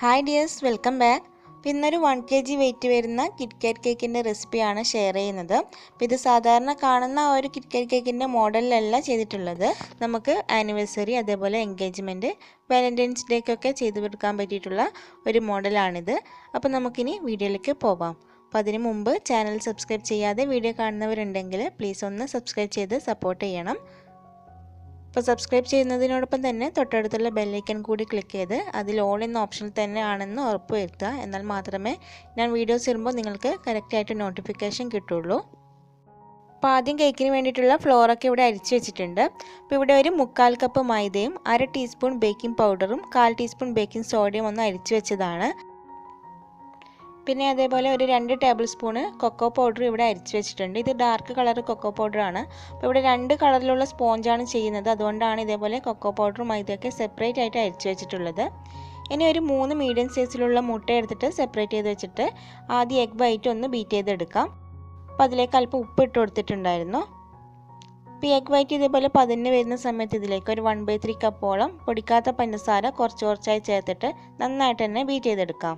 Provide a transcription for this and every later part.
Hi dears, welcome back. അപ്പോൾ ഇന്നൊരു 1 kg wait വരുന്ന കിറ്റ്കാറ്റ് കേക്കിൻ്റെ റെസിപ്പിയാണ് ഷെയർ ചെയ്യുന്നത്. അപ്പോൾ ഇത് സാധാരണ കാണുന്ന ആ ഒരു കിറ്റ്കാറ്റ് കേക്കിൻ്റെ മോഡലിലല്ല ചെയ്തിട്ടുള്ളത്. നമുക്ക് ആനിവേഴ്സറി, അതേപോലെ എൻഗേജ്മെൻറ്റ്, വാലൻറ്റൈൻസ് ഡേക്കൊക്കെ ചെയ്തു കൊടുക്കാൻ പറ്റിയിട്ടുള്ള ഒരു മോഡലാണിത്. അപ്പോൾ നമുക്കിനി വീഡിയോയിലേക്ക് പോകാം. അപ്പോൾ അതിന് മുമ്പ് ചാനൽ സബ്സ്ക്രൈബ് ചെയ്യാതെ വീഡിയോ കാണുന്നവരുണ്ടെങ്കിൽ പ്ലീസ് ഒന്ന് സബ്സ്ക്രൈബ് ചെയ്ത് സപ്പോർട്ട് ചെയ്യണം. അപ്പോൾ സബ്സ്ക്രൈബ് ചെയ്യുന്നതിനോടൊപ്പം തന്നെ തൊട്ടടുത്തുള്ള ബെല്ലൈക്കൺ കൂടി ക്ലിക്ക് ചെയ്ത് അതിൽ ഓൾ എന്ന ഓപ്ഷനിൽ തന്നെ ആണെന്ന് ഉറപ്പ് വരുത്തുക. എന്നാൽ മാത്രമേ ഞാൻ വീഡിയോസ് ഇടുമ്പോൾ നിങ്ങൾക്ക് കറക്റ്റായിട്ട് നോട്ടിഫിക്കേഷൻ കിട്ടുള്ളൂ. അപ്പോൾ ആദ്യം കേക്കിന് വേണ്ടിയിട്ടുള്ള ഫ്ലോറൊക്കെ ഇവിടെ അരിച്ച് വെച്ചിട്ടുണ്ട്. അപ്പോൾ ഇവിടെ ഒരു 1/4 കപ്പ് മൈദയും 1/2 ടീസ്പൂൺ ബേക്കിംഗ് പൗഡറും 1/4 ടീസ്പൂൺ ബേക്കിംഗ് സോഡയും ഒന്ന് അരിച്ച് വെച്ചതാണ്. പിന്നെ അതേപോലെ ഒരു 2 ടേബിൾ സ്പൂണ് കൊക്കോ പൗഡർ ഇവിടെ അരിച്ച് വെച്ചിട്ടുണ്ട്. ഇത് ഡാർക്ക് കളർ കൊക്കോ പൗഡറാണ്. അപ്പോൾ ഇവിടെ 2 കളറിലുള്ള സ്പോഞ്ചാണ് ചെയ്യുന്നത്. അതുകൊണ്ടാണ് ഇതേപോലെ കൊക്കോ പൗഡറും മൈദയൊക്കെ സെപ്പറേറ്റ് ആയിട്ട് അരിച്ച് വെച്ചിട്ടുള്ളത്. ഇനി ഒരു 3 മീഡിയം സൈസിലുള്ള മുട്ട എടുത്തിട്ട് സെപ്പറേറ്റ് ചെയ്ത് വെച്ചിട്ട് ആദ്യം എഗ് വൈറ്റ് ഒന്ന് ബീറ്റ് ചെയ്തെടുക്കാം. അപ്പോൾ അതിലേക്ക് അല്പം ഉപ്പ് ഇട്ട് കൊടുത്തിട്ടുണ്ടായിരുന്നു. അപ്പോൾ ഈ എഗ് വൈറ്റ് ഇതേപോലെ പതിന് വരുന്ന സമയത്ത് ഇതിലേക്ക് ഒരു 1/3 കപ്പോളം പൊടിക്കാത്ത പഞ്ചസാര കുറച്ചായി ചേർത്തിട്ട് നന്നായിട്ട് തന്നെ ബീറ്റ് ചെയ്തെടുക്കാം.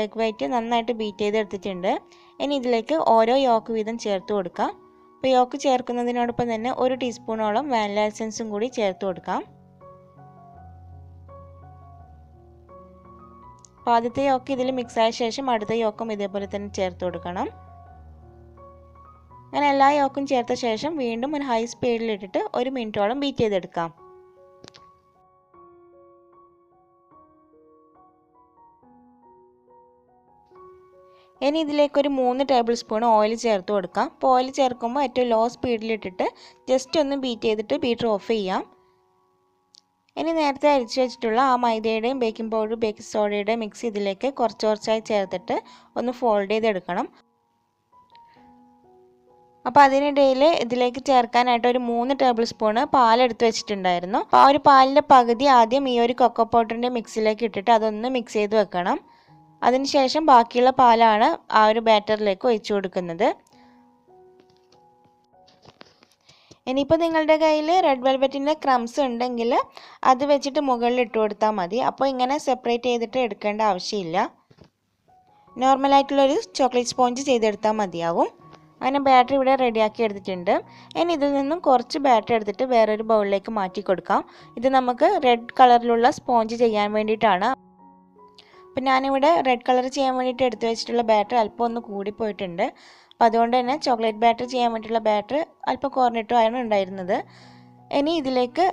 എഗ് വൈറ്റ് നന്നായിട്ട് ബീറ്റ് ചെയ്തെടുത്തിട്ടുണ്ട്. ഇനി ഇതിലേക്ക് ഓരോ യോക്ക് വീതം ചേർത്ത് കൊടുക്കാം. അപ്പോൾ യോക്ക് ചേർക്കുന്നതിനോടൊപ്പം തന്നെ 1 ടീസ്പൂണോളം വാനില എസൻസും കൂടി ചേർത്ത് കൊടുക്കാം. അപ്പോൾ ആദ്യത്തെ യോക്ക് ഇതിൽ മിക്സായ ശേഷം അടുത്ത യോക്കും ഇതേപോലെ തന്നെ ചേർത്ത് കൊടുക്കണം. അങ്ങനെ എല്ലാ യോക്കും ചേർത്ത ശേഷം വീണ്ടും ഒരു ഹൈ സ്പീഡിലിട്ടിട്ട് 1 മിനിറ്റോളം ബീറ്റ് ചെയ്തെടുക്കാം. ഇനി ഇതിലേക്ക് ഒരു 3 ടേബിൾ സ്പൂൺ ഓയിൽ ചേർത്ത് കൊടുക്കാം. അപ്പോൾ ഓയിൽ ചേർക്കുമ്പോൾ ഏറ്റവും ലോ സ്പീഡിലിട്ടിട്ട് ജസ്റ്റ് ഒന്ന് ബീറ്റ് ചെയ്തിട്ട് ബീറ്റർ ഓഫ് ചെയ്യാം. ഇനി നേരത്തെ അരിച്ച് വെച്ചിട്ടുള്ള ആ മൈദയുടെയും ബേക്കിംഗ് പൗഡർ, ബേക്കിംഗ് സോഡയുടെയും മിക്സ് ഇതിലേക്ക് കുറച്ചായി ചേർത്തിട്ട് ഒന്ന് ഫോൾഡ് ചെയ്തെടുക്കണം. അപ്പോൾ അതിനിടയിൽ ഇതിലേക്ക് ചേർക്കാനായിട്ട് ഒരു 3 ടേബിൾ സ്പൂണ് പാലെടുത്ത് വെച്ചിട്ടുണ്ടായിരുന്നു. അപ്പോൾ ആ ഒരു പാലിൻ്റെ പകുതി ആദ്യം ഈ ഒരു കൊക്കോ പൗഡറിൻ്റെ മിക്സിലേക്ക് ഇട്ടിട്ട് അതൊന്ന് മിക്സ് ചെയ്ത് വെക്കണം. അതിനുശേഷം ബാക്കിയുള്ള പാലാണ് ആ ഒരു ബാറ്ററിലേക്ക് ഒഴിച്ചു കൊടുക്കുന്നത്. ഇനിയിപ്പോൾ നിങ്ങളുടെ കയ്യിൽ റെഡ് വെൽവെറ്റിൻ്റെ ക്രംസ് ഉണ്ടെങ്കിൽ അത് വെച്ചിട്ട് മുകളിൽ ഇട്ട് കൊടുത്താൽ മതി. അപ്പോൾ ഇങ്ങനെ സെപ്പറേറ്റ് ചെയ്തിട്ട് എടുക്കേണ്ട ആവശ്യമില്ല. നോർമലായിട്ടുള്ളൊരു ചോക്ലേറ്റ് സ്പോഞ്ച് ചെയ്തെടുത്താൽ മതിയാവും. അങ്ങനെ ബാറ്റർ ഇവിടെ റെഡിയാക്കി എടുത്തിട്ടുണ്ട്. ഇനി ഇതിൽ നിന്നും കുറച്ച് ബാറ്റർ എടുത്തിട്ട് വേറൊരു ബൗളിലേക്ക് മാറ്റി കൊടുക്കാം. ഇത് നമുക്ക് റെഡ് കളറിലുള്ള സ്പോഞ്ച് ചെയ്യാൻ വേണ്ടിയിട്ടാണ്. അപ്പോൾ ഞാനിവിടെ റെഡ് കളർ ചെയ്യാൻ വേണ്ടിയിട്ട് എടുത്തു വെച്ചിട്ടുള്ള ബാറ്റർ അല്പം ഒന്ന് കൂടിപ്പോയിട്ടുണ്ട്. അപ്പോൾ അതുകൊണ്ട് തന്നെ ചോക്ലേറ്റ് ബാറ്റർ ചെയ്യാൻ വേണ്ടിയിട്ടുള്ള ബാറ്റർ അല്പം കുറഞ്ഞിട്ടുമാണ് ഉണ്ടായിരുന്നത്. ഇനി ഇതിലേക്ക്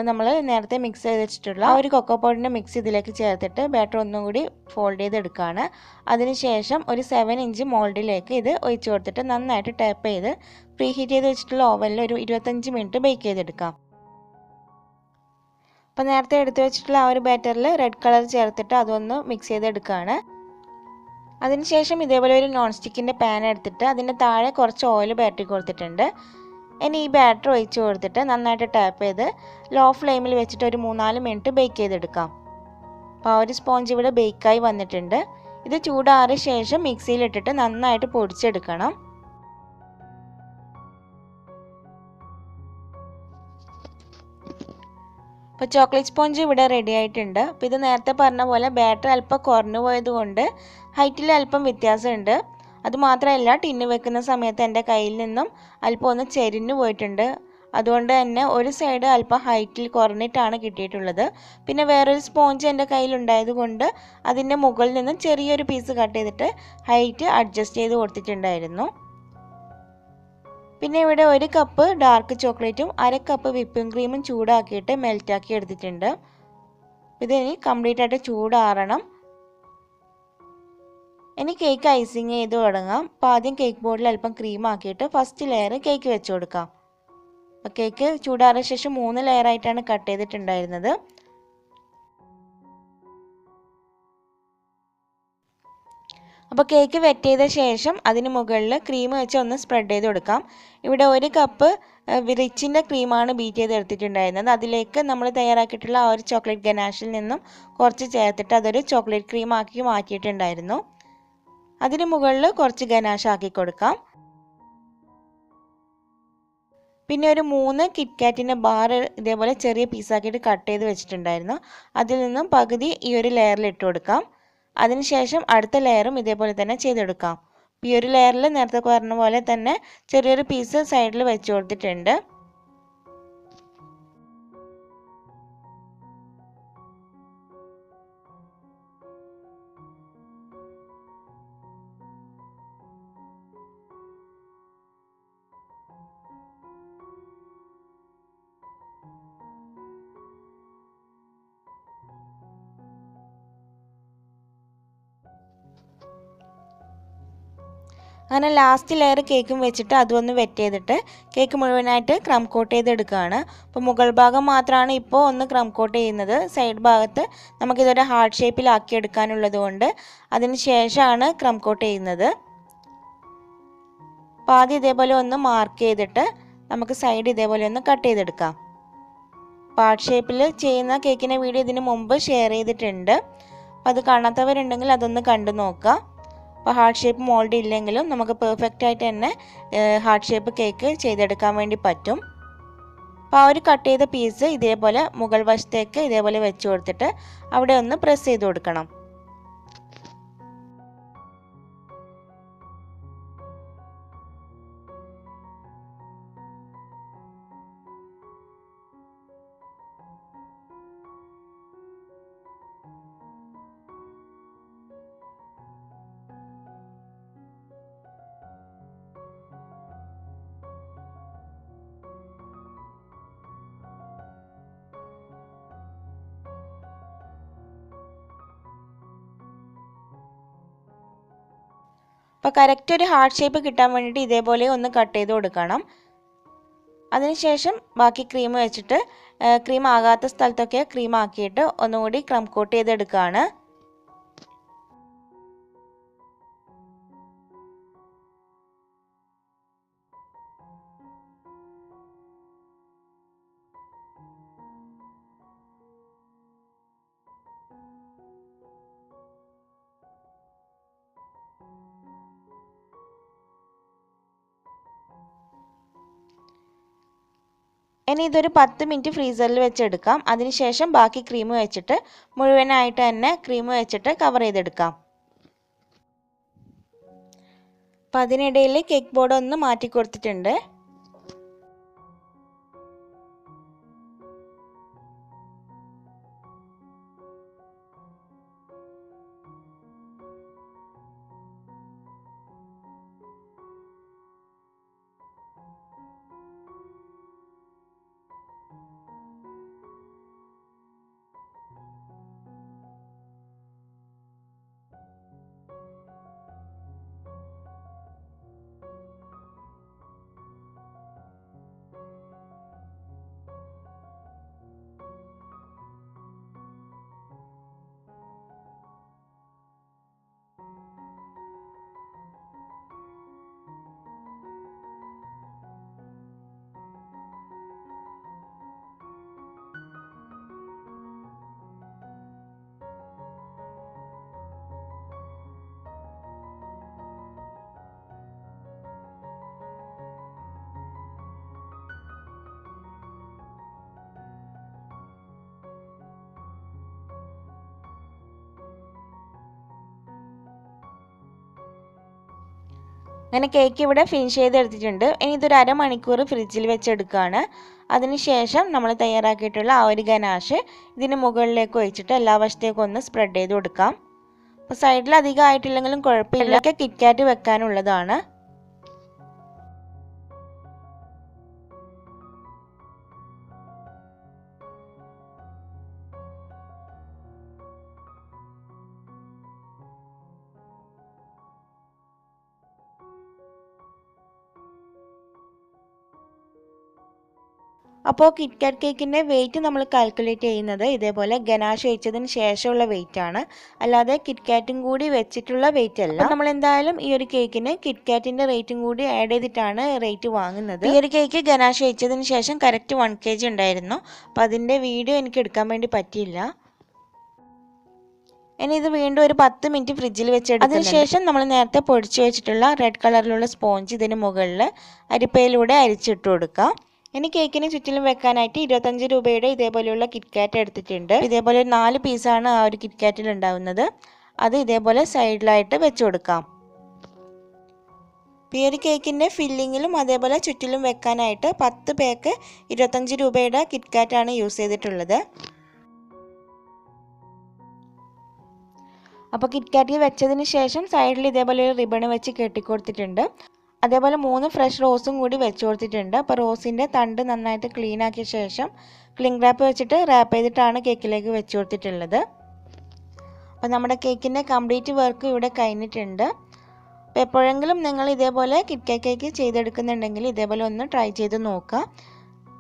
നമ്മൾ നേരത്തെ മിക്സ് ചെയ്ത് വെച്ചിട്ടുള്ള ആ ഒരു കൊക്കോ പൗഡറിൻ്റെ മിക്സ് ഇതിലേക്ക് ചേർത്തിട്ട് ബാറ്റർ ഒന്നും കൂടി ഫോൾഡ് ചെയ്തെടുക്കുകയാണ്. അതിനുശേഷം ഒരു 7 ഇഞ്ച് മോൾഡിലേക്ക് ഇത് ഒഴിച്ചു കൊടുത്തിട്ട് നന്നായിട്ട് ടാപ്പ് ചെയ്ത് പ്രീ ഹീറ്റ് ചെയ്ത് വെച്ചിട്ടുള്ള ഓവനിൽ ഒരു 25 മിനിറ്റ് ബേക്ക് ചെയ്തെടുക്കാം. അപ്പോൾ നേരത്തെ എടുത്തു വെച്ചിട്ടുള്ള ആ ഒരു ബാറ്ററിൽ റെഡ് കളർ ചേർത്തിട്ട് അതൊന്ന് മിക്സ് ചെയ്തെടുക്കുകയാണ്. അതിനുശേഷം ഇതേപോലെ ഒരു നോൺ സ്റ്റിക്കിൻ്റെ പാൻ എടുത്തിട്ട് അതിൻ്റെ താഴെ കുറച്ച് ഓയിൽ ബാറ്ററി കൊടുത്തിട്ടുണ്ട്. ഇനി ഈ ബാറ്റർ ഒഴിച്ച് കൊടുത്തിട്ട് നന്നായിട്ട് ടാപ്പ് ചെയ്ത് ലോ ഫ്ലെയിമിൽ വെച്ചിട്ട് ഒരു 3-4 മിനിറ്റ് ബേക്ക് ചെയ്തെടുക്കാം. അപ്പോൾ ആ ഒരു സ്പോഞ്ച് ഇവിടെ ബേക്കായി വന്നിട്ടുണ്ട്. ഇത് ചൂടാറിയ ശേഷം മിക്സിയിലിട്ടിട്ട് നന്നായിട്ട് പൊടിച്ചെടുക്കണം. അപ്പോൾ ചോക്ലേറ്റ് സ്പോഞ്ച് ഇവിടെ റെഡി ആയിട്ടുണ്ട്. അപ്പോൾ ഇത് നേരത്തെ പറഞ്ഞ പോലെ ബാറ്റർ അല്പം കുറഞ്ഞു പോയതുകൊണ്ട് ഹൈറ്റിൽ അല്പം വ്യത്യാസമുണ്ട്. അതുമാത്രമല്ല ടിന്ന് വെക്കുന്ന സമയത്ത് എൻ്റെ കയ്യിൽ നിന്നും അല്പം ഒന്ന് ചെരിഞ്ഞു പോയിട്ടുണ്ട്. അതുകൊണ്ട് തന്നെ ഒരു സൈഡ് അല്പം ഹൈറ്റിൽ കുറഞ്ഞിട്ടാണ് കിട്ടിയിട്ടുള്ളത്. പിന്നെ വേറൊരു സ്പോഞ്ച് എൻ്റെ കയ്യിലുണ്ടായത് കൊണ്ട് അതിൻ്റെ മുകളിൽ നിന്നും ചെറിയൊരു പീസ് കട്ട് ചെയ്തിട്ട് ഹൈറ്റ് അഡ്ജസ്റ്റ് ചെയ്ത് കൊടുത്തിട്ടുണ്ടായിരുന്നു. പിന്നെ ഇവിടെ 1 കപ്പ് ഡാർക്ക് ചോക്ലേറ്റും 1/2 കപ്പ് വിപ്പിംഗ് ക്രീമും ചൂടാക്കിയിട്ട് മെൽറ്റാക്കി എടുത്തിട്ടുണ്ട്. ഇതിനി കംപ്ലീറ്റ് ആയിട്ട് ചൂടാറണം. ഇനി കേക്ക് ഐസിങ് ചെയ്ത് തുടങ്ങാം. അപ്പോൾ ആദ്യം കേക്ക് ബോർഡിൽ അല്പം ക്രീം ആക്കിയിട്ട് ഫസ്റ്റ് ലെയർ കേക്ക് വെച്ച് കൊടുക്കാം. അപ്പോൾ കേക്ക് ചൂടാറിയ ശേഷം 3 ലെയറായിട്ടാണ് കട്ട് ചെയ്തിട്ടുണ്ടായിരുന്നത്. അപ്പോൾ കേക്ക് വെറ്റ് ചെയ്ത ശേഷം അതിന് മുകളിൽ ക്രീം വെച്ച് ഒന്ന് സ്പ്രെഡ് ചെയ്ത് കൊടുക്കാം. ഇവിടെ 1 കപ്പ് റിച്ചിൻ്റെ ക്രീമാണ് ബീറ്റ് ചെയ്ത് എടുത്തിട്ടുണ്ടായിരുന്നത്. അതിലേക്ക് നമ്മൾ തയ്യാറാക്കിയിട്ടുള്ള ആ ഒരു ചോക്ലേറ്റ് ഗനാഷിൽ നിന്നും കുറച്ച് ചേർത്തിട്ട് അതൊരു ചോക്ലേറ്റ് ക്രീം ആക്കി മാറ്റിയിട്ടുണ്ടായിരുന്നു. അതിന് മുകളിൽ കുറച്ച് ഗനാഷ് ആക്കി കൊടുക്കാം. പിന്നെ ഒരു 3 കിറ്റ്കാറ്റിൻ്റെ ബാർ ഇതേപോലെ ചെറിയ പീസാക്കിയിട്ട് കട്ട് ചെയ്ത് വെച്ചിട്ടുണ്ടായിരുന്നു. അതിൽ നിന്നും പകുതി ഈ ഒരു ലെയറിൽ ഇട്ട് കൊടുക്കാം. അതിനുശേഷം അടുത്ത ലെയറും ഇതേപോലെ തന്നെ ചെയ്തെടുക്കാം. ഈ ഒരു ലെയറിൽ നേരത്തെ പറഞ്ഞ പോലെ തന്നെ ചെറിയൊരു പീസ് സൈഡിൽ വെച്ച് കൊടുത്തിട്ടുണ്ട്. അങ്ങനെ ലാസ്റ്റ് ലെയർ കേക്കും വെച്ചിട്ട് അതൊന്ന് വെറ്റ് ചെയ്തിട്ട് കേക്ക് മുഴുവനായിട്ട് ക്രം കോട്ട് ചെയ്തെടുക്കുകയാണ്. അപ്പോൾ മുകൾ ഭാഗം മാത്രമാണ് ഇപ്പോൾ ഒന്ന് ക്രം കോട്ട് ചെയ്യുന്നത്. സൈഡ് ഭാഗത്ത് നമുക്കിതൊരു ഹാർട്ട് ഷേപ്പിലാക്കി എടുക്കാനുള്ളത് കൊണ്ട് അതിന് ശേഷമാണ് ക്രം കോട്ട് ചെയ്യുന്നത്. അപ്പോൾ ആദ്യം ഇതേപോലെ ഒന്ന് മാർക്ക് ചെയ്തിട്ട് നമുക്ക് സൈഡ് ഇതേപോലെ ഒന്ന് കട്ട് ചെയ്തെടുക്കാം. ഹാർട്ട് ഷേപ്പിൽ ചെയ്യുന്ന കേക്കിൻ്റെ വീഡിയോ ഇതിന് മുമ്പ് ഷെയർ ചെയ്തിട്ടുണ്ട്. അപ്പോൾ അത് കാണാത്തവരുണ്ടെങ്കിൽ അതൊന്ന് കണ്ടു നോക്കുക. അപ്പോൾ ഹാർട്ട് ഷേപ്പ് മോൾഡ് ഇല്ലെങ്കിലും നമുക്ക് പെർഫെക്റ്റ് ആയിട്ട് തന്നെ ഹാർട്ട് ഷേപ്പ് കേക്ക് ചെയ്തെടുക്കാൻ വേണ്ടി പറ്റും. അപ്പോൾ ആ ഒരു കട്ട് ചെയ്ത പീസ് ഇതേപോലെ മുകൾ വശത്തേക്ക് ഇതേപോലെ വെച്ച് കൊടുത്തിട്ട് അവിടെ ഒന്ന് പ്രസ് ചെയ്ത് കൊടുക്കണം. അപ്പോൾ കറക്റ്റ് ഒരു ഹാർട്ട് ഷേപ്പ് കിട്ടാൻ വേണ്ടിയിട്ട് ഇതേപോലെ ഒന്ന് കട്ട് ചെയ്ത് കൊടുക്കണം. അതിനുശേഷം ബാക്കി ക്രീം വെച്ചിട്ട് ക്രീം ആകാത്ത സ്ഥലത്തൊക്കെ ക്രീം ആക്കിയിട്ട് ഒന്നുകൂടി ക്രം കോട്ട് ചെയ്തെടുക്കുകയാണ്. ഇനി ഇതൊരു 10 മിനിറ്റ് ഫ്രീസറിൽ വെച്ചെടുക്കാം. അതിനുശേഷം ബാക്കി ക്രീം വെച്ചിട്ട് മുഴുവനായിട്ട് തന്നെ ക്രീം വെച്ചിട്ട് കവർ ചെയ്തെടുക്കാം. അപ്പം അതിനിടയിൽ കേക്ക് ബോർഡ് ഒന്ന് മാറ്റി കൊടുത്തിട്ടുണ്ട്. അങ്ങനെ കേക്ക് ഇവിടെ ഫിനിഷ് ചെയ്തെടുത്തിട്ടുണ്ട്. ഇനി ഇതൊരു അരമണിക്കൂർ ഫ്രിഡ്ജിൽ വെച്ചെടുക്കുകയാണ്. അതിനുശേഷം നമ്മൾ തയ്യാറാക്കിയിട്ടുള്ള ആ ഒരു ഗനാഷ് ഇതിന് മുകളിലേക്ക് ഒഴിച്ചിട്ട് എല്ലാ വശത്തേക്കും ഒന്ന് സ്പ്രെഡ് ചെയ്ത് കൊടുക്കാം. അപ്പോൾ സൈഡിൽ അധികം ആയിട്ടില്ലെങ്കിലും കുഴപ്പമില്ല. കിറ്റ്കാറ്റ് വെക്കാനുള്ളതാണ്. അപ്പോൾ കിറ്റ്കാറ്റ് കേക്കിൻ്റെ വെയിറ്റ് നമ്മൾ കാൽക്കുലേറ്റ് ചെയ്യുന്നത് ഇതേപോലെ ഗനാഷ് ഒഴിച്ചതിന് ശേഷമുള്ള വെയിറ്റ് ആണ്, അല്ലാതെ കിറ്റ്കാറ്റും കൂടി വെച്ചിട്ടുള്ള വെയിറ്റ് അല്ല. നമ്മൾ എന്തായാലും ഈ ഒരു കേക്കിന് കിറ്റ്കാറ്റിൻ്റെ റേറ്റും കൂടി ആഡ് ചെയ്തിട്ടാണ് റേറ്റ് വാങ്ങുന്നത്. ഈ ഒരു കേക്ക് ഗനാഷ് ഒഴിച്ചതിന് ശേഷം കറക്റ്റ് 1 kg ഉണ്ടായിരുന്നു. അപ്പോൾ അതിൻ്റെ വീഡിയോ എനിക്ക് എടുക്കാൻ വേണ്ടി പറ്റിയില്ല. ഇനി ഇത് വീണ്ടും ഒരു 10 മിനിറ്റ് ഫ്രിഡ്ജിൽ വെച്ചെടുക്കും. അതിനുശേഷം നമ്മൾ നേരത്തെ പൊടിച്ചു വെച്ചിട്ടുള്ള റെഡ് കളറിലുള്ള സ്പോഞ്ച് ഇതിന് മുകളിൽ അരിപ്പയിലൂടെ അരിച്ചിട്ട് കൊടുക്കാം. ഇനി കേക്കിന് ചുറ്റിലും വെക്കാനായിട്ട് 25 രൂപയുടെ ഇതേപോലെയുള്ള കിറ്റ്കാറ്റ് എടുത്തിട്ടുണ്ട്. ഇതേപോലെ 4 പീസാണ് ആ ഒരു കിറ്റ്കാറ്റിൽ ഉണ്ടാവുന്നത്. അത് ഇതേപോലെ സൈഡിലായിട്ട് വെച്ച് കൊടുക്കാം. ഈ ഒരു കേക്കിൻ്റെ ഫില്ലിങ്ങിലും അതേപോലെ ചുറ്റിലും വെക്കാനായിട്ട് 10 പാക്ക് 25 രൂപയുടെ കിറ്റ്കാറ്റാണ് യൂസ് ചെയ്തിട്ടുള്ളത്. അപ്പോൾ കിറ്റ്കാറ്റ് വെച്ചതിന് ശേഷം സൈഡിൽ ഇതേപോലെ ഒരു റിബൺ വെച്ച് കെട്ടിക്കൊടുത്തിട്ടുണ്ട്. അതേപോലെ 3 ഫ്രഷ് റോസും കൂടി വെച്ച് കൊടുത്തിട്ടുണ്ട്. അപ്പോൾ റോസിൻ്റെ തണ്ട് നന്നായിട്ട് ക്ലീൻ ആക്കിയ ശേഷം ക്ലിംഗ് റാപ്പ് വെച്ചിട്ട് റാപ്പ് ചെയ്തിട്ടാണ് കേക്കിലേക്ക് വെച്ച് കൊടുത്തിട്ടുള്ളത്. അപ്പോൾ നമ്മുടെ കേക്കിൻ്റെ കംപ്ലീറ്റ് വർക്ക് ഇവിടെ കഴിഞ്ഞിട്ടുണ്ട്. അപ്പോൾ എപ്പോഴെങ്കിലും നിങ്ങൾ ഇതേപോലെ കിറ്റ്കാറ്റ് കേക്ക് ചെയ്തെടുക്കുന്നുണ്ടെങ്കിൽ ഇതേപോലെ ഒന്ന് ട്രൈ ചെയ്ത് നോക്കുക.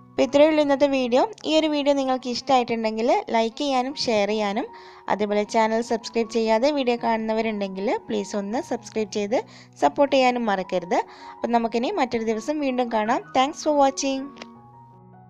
അപ്പോൾ ഇത്രയേ ഉള്ളൂ ഇന്നത്തെ വീഡിയോ. ഈ ഒരു വീഡിയോ നിങ്ങൾക്ക് ഇഷ്ടമായിട്ടുണ്ടെങ്കിൽ ലൈക്ക് ചെയ്യാനും ഷെയർ ചെയ്യാനും അതേപോലെ ചാനൽ സബ്സ്ക്രൈബ് ചെയ്യാതെ വീഡിയോ കാണുന്നവരുണ്ടെങ്കിൽ പ്ലീസ് ഒന്ന് സബ്സ്ക്രൈബ് ചെയ്ത് സപ്പോർട്ട് ചെയ്യാനും മറക്കരുത്. അപ്പോൾ നമുക്കിനി മറ്റൊരു ദിവസം വീണ്ടും കാണാം. Thanks for watching.